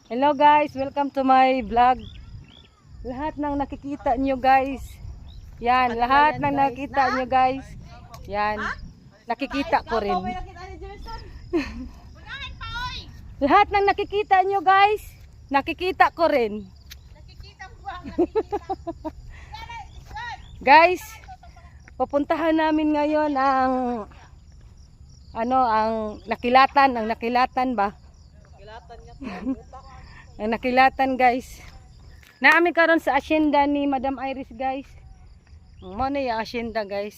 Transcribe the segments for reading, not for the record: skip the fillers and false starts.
Hello guys, welcome to my vlog. Lahat ng nakikita nyo guys, yan, lahat ng nakikita nyo guys, yan, nakikita ko rin. Lahat ng nakikita nyo guys, nakikita ko rin. Guys, pupuntahan namin ngayon ang nakilatan ba? Ang nakilatan guys. Naami karon sa asyenda ni Madam Iris guys. Mo na yung asyenda guys.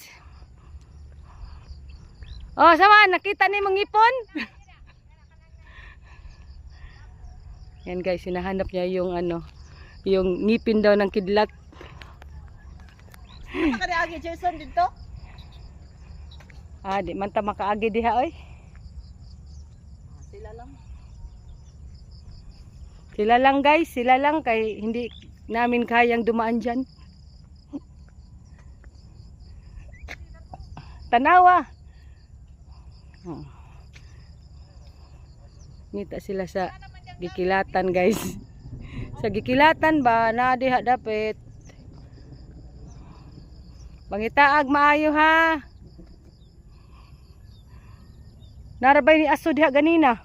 Oh, sama nakita ni mong ipon? Yan guys, hinahanap niya yung yung ngipin daw ng kidlat. Nakariagi Jason dito? Di man ta makaagi diha oy. Sila lang. Sila lang guys, sila lang kay hindi namin kayang dumaan dyan. Tanawa. Ngita sila sa gikilatan guys. Sa gikilatan ba na diha dapit. Bangitaag maayo ha. Narabay ni aso diha ganina.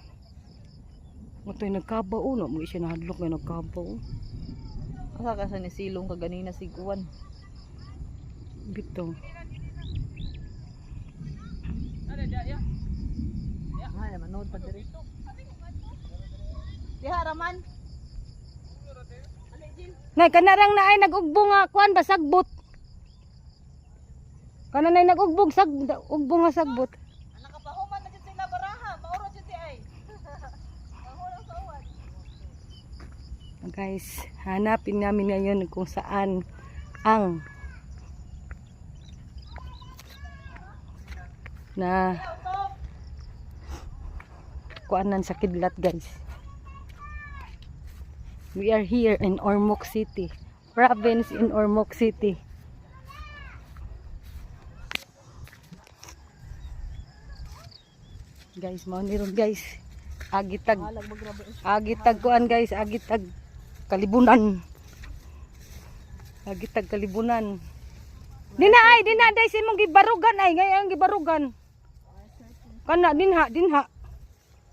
Matoy nagkabaw no, mo siya nahadlok na nagkabaw. Asa ka sa ni silong ka ganina si Kuwan. Bito. Ay, manood pa diri. Diha raman. Nay kanarang na ay nag-ugbo nga kuan ba sagbot. Kana nay nag-ugbog ugbo nga sagbot. Nakapahuman na jud sila baraha, mauro jud ti ay. Mahulog sa uwan. Guys, hanapin namin ngayon kung saan ang na kuanan sa kidlat guys. We are here in Ormoc City, province in Ormoc City. Guys, mao ni ron guys. Agitag kuan guys, agitag kalibunan. Agitag kalibunan. Dina day simong gibarugan ay ngayon gibarugan. Kana dinha.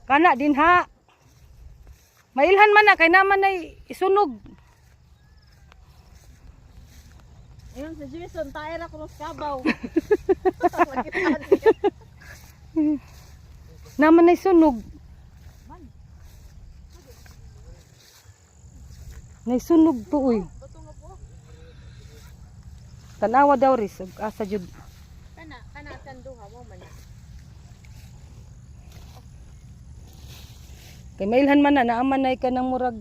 Kana dinha. Mailhan man na kay naman ay isunog. Ayun si Jason tayo na cross kabaw. Naman ay sunog. Naisunog to uy. Tanawa daw ris asa jud. Kana tanduha mo man. Kay mailhan man na naaman nay kanang murag.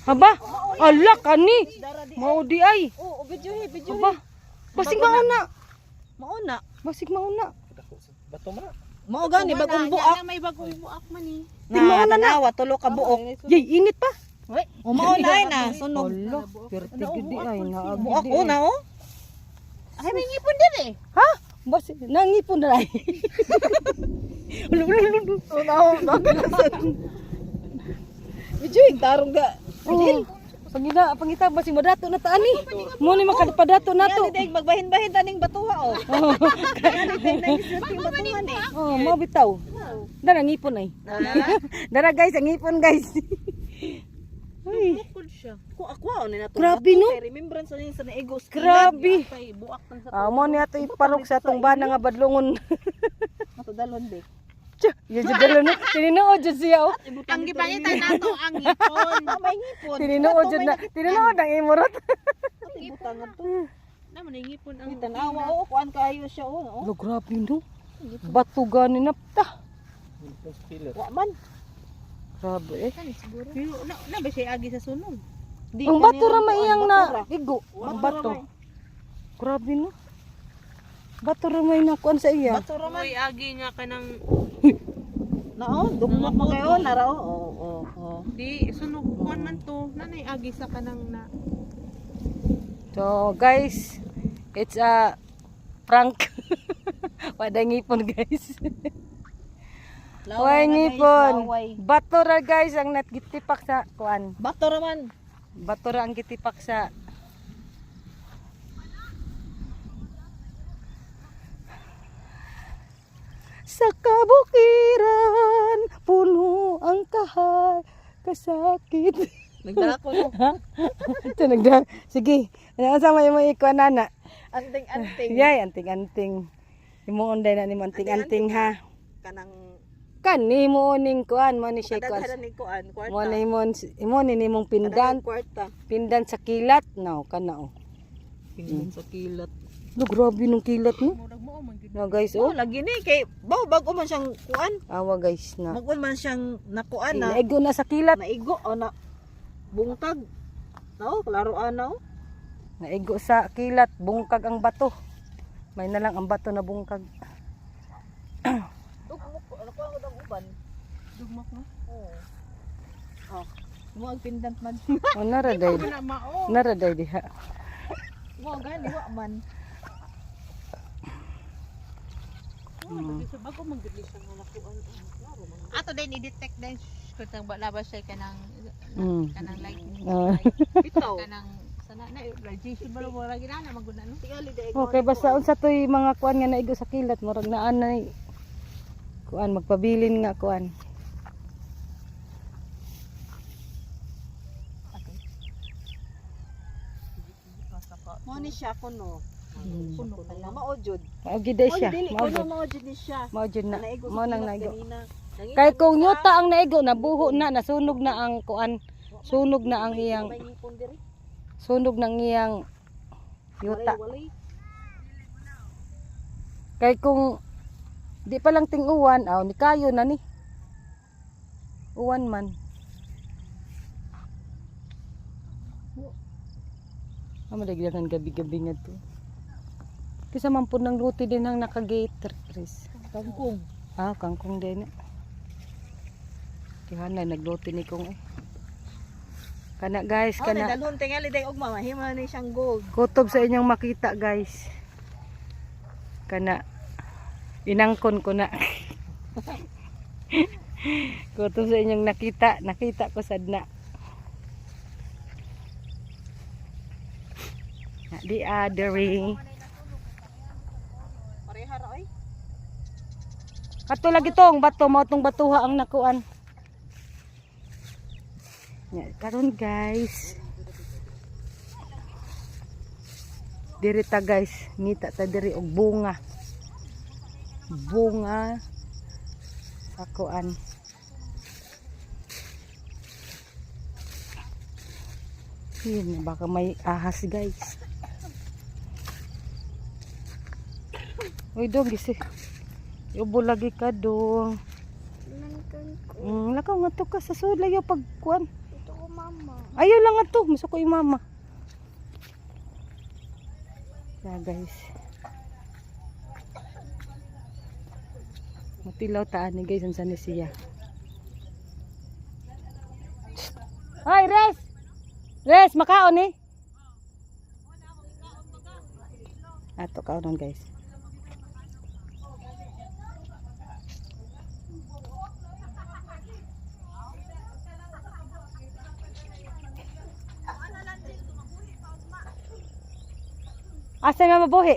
Haba, ala kani. Mao di ay. Oh, video. Haba. Basig mauna. Mauna. Basig mauna. Bato man. Mao gani bagong buak. May bagong buak man ni. Di mauna na. Tulo ka buok. Yay, init pa. O mauna ay na sunog. Ala, perti gidi ay na. Buak una oh. Ay may ngipon din eh. Ha? Basig nangipon na ay. Video tarong ga. Oh, pangita basig madato na ta ani. Mo ni makapadato nato. Yan magbahin-bahin taning batuha oh. Oh, mo bitaw. Dara ngipon ay. Dara guys, ang ngipon guys. Ay, Bukod siya. Ko ako ni nato. Grabe, no? Remembrance sa sa ego. Grabe. Buak man sa. mo ni ato iparok sa atong bana nga badlongon. Ato dalon be. Tsa, yun jud dalo na. Tinuod jud siya oh. Ang gipangitan nato ang ngipon. May ngipon. Tinuod jud na. Tinuod ang imurot. Ibutan na to. Naman ang ngipon ang tanawa oh, kuan kayo siya oh. Lo grabe no. Bato gani napta. Wa man. Grabe eh. Siguro. Na ba siya agi sa sunog? Ang bato ra maiyang na igo. Ang bato. Grabe no. Bato ra may nakuan sa iya. Bato raman. Uy, agi nga ka ng... Nao, dumok mo kayo, narao. Oo. Di, sunog kuan man to. Nanay agi sa kanang na... So guys, it's a prank. Wala ngipon guys. Wala ngipon. Bato ra guys ang natgitipak sa kuan. Bato raman. Bato ra ang gitipak sa sa kabukiran, puno ang kahay, kasakit. Nagdala ko no. Ito nagda. Sige, ano sa may ikuan nana? Anting-anting. Yay, anting-anting. Imo unday na ni anting-anting ha. Kanang Kan ni mo ning kuan mo ni siya kuan. kadaghanan ni kuan, kwarta. Mo ni imo ni nimong pindan, Kadaghan kwarta. pindan sa kilat no kana oh. Pindan sa kilat. No grabe nung kilat no. Murag mo man gid. No guys Oh, oh. lagi ni kay bago man siyang kuan. Awa guys na. Magun man siyang nakuan na. Inaigo na sa kilat. Naigo o na bungkag. Nao, klaroan nao. Naigo sa kilat, bungkag ang bato. May na lang ang bato na bungkag. Dugmok ko, ano ko ang udang uban? Dugmak mo. Oo. Oh. Mo ang pindant man. O naraday. Wala mao. Naraday diha. Mo gani wa man. Sa bago man gid siya nga lakuan. Klaro man. Ato din i-detect din kung tang labas siya kanang kanang lightning. Bitaw. Kanang sana na radiation ba mo ra ginana maguna no. Tingali dai. Okay basta unsa toy mga kuan nga naigo sa kilat murag naa na kuan magpabilin nga kuan. Mo ni siya kuno. Hmm. Kuno kala mao jud. Mao gid day siya. Dili Mao kuno gid. mao jud ni siya. Mao jud na. Naigo sa Mao nang kilat naigo. kanina. Nangita Kay ni kung siya. yuta ang naigo nabuho na nasunog na ang kuan. Sunog na ang iyang May ngipon diri. sunog ng iyang yuta. Walay. Kay kung di pa lang ting uwan, aw ni kayo na ni. Uwan man. Amo dagdagan gabi-gabi nga to. Kisa man po ng luti din ang naka-gate, Chris. Kangkong. Ah, kangkong din. Kihanay nagluti ni kong eh. Kana guys, Oh, kana dalhon tingali dai og mama, hima ni siyang gold. kutob sa inyong makita guys. Kana inangkon ko na. Kutob sa inyong nakita ko sadna. The othering. Pareha ra oy. Kato lagi tong bato, mao tong batuha ang nakuan. Ya, karon guys. Diri ta guys, ngita ta diri og bunga. Bunga sa kuan. Yun, baka may ahas guys. Uy dong gisi. Ubo lagi ka dong. Lakaw nga to ka sa sulay yung pagkuan. Ito ko mama. Ayaw lang nga to. Masa ko yung mama. Yeah guys. Matilaw taan ni guys. Ansan ni siya. Hoy Res! Res! Makaon eh. Ato kaonon guys. Asa man mabuhi?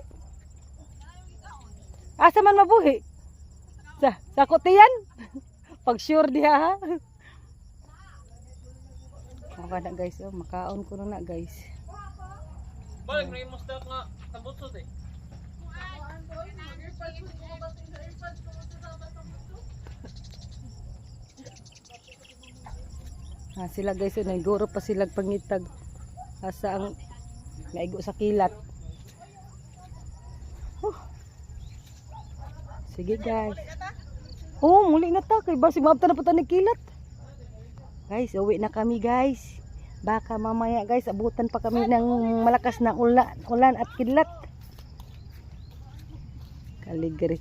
Asa man mabuhi? Sa kutiyan? Pag sure diha ha? Maka na guys, oh, makaon ko na guys. Balik na imong stock nga tabutsot eh. Sila guys, oh, naguro pa sila pangitag. Asa ang naigo sa kilat. Sige guys. Oh, muli na ta kay basi maabta na pata ni kilat. Guys, uwi na kami guys. Baka mamaya guys abutan pa kami ng malakas na ulan at kilat. Caligari.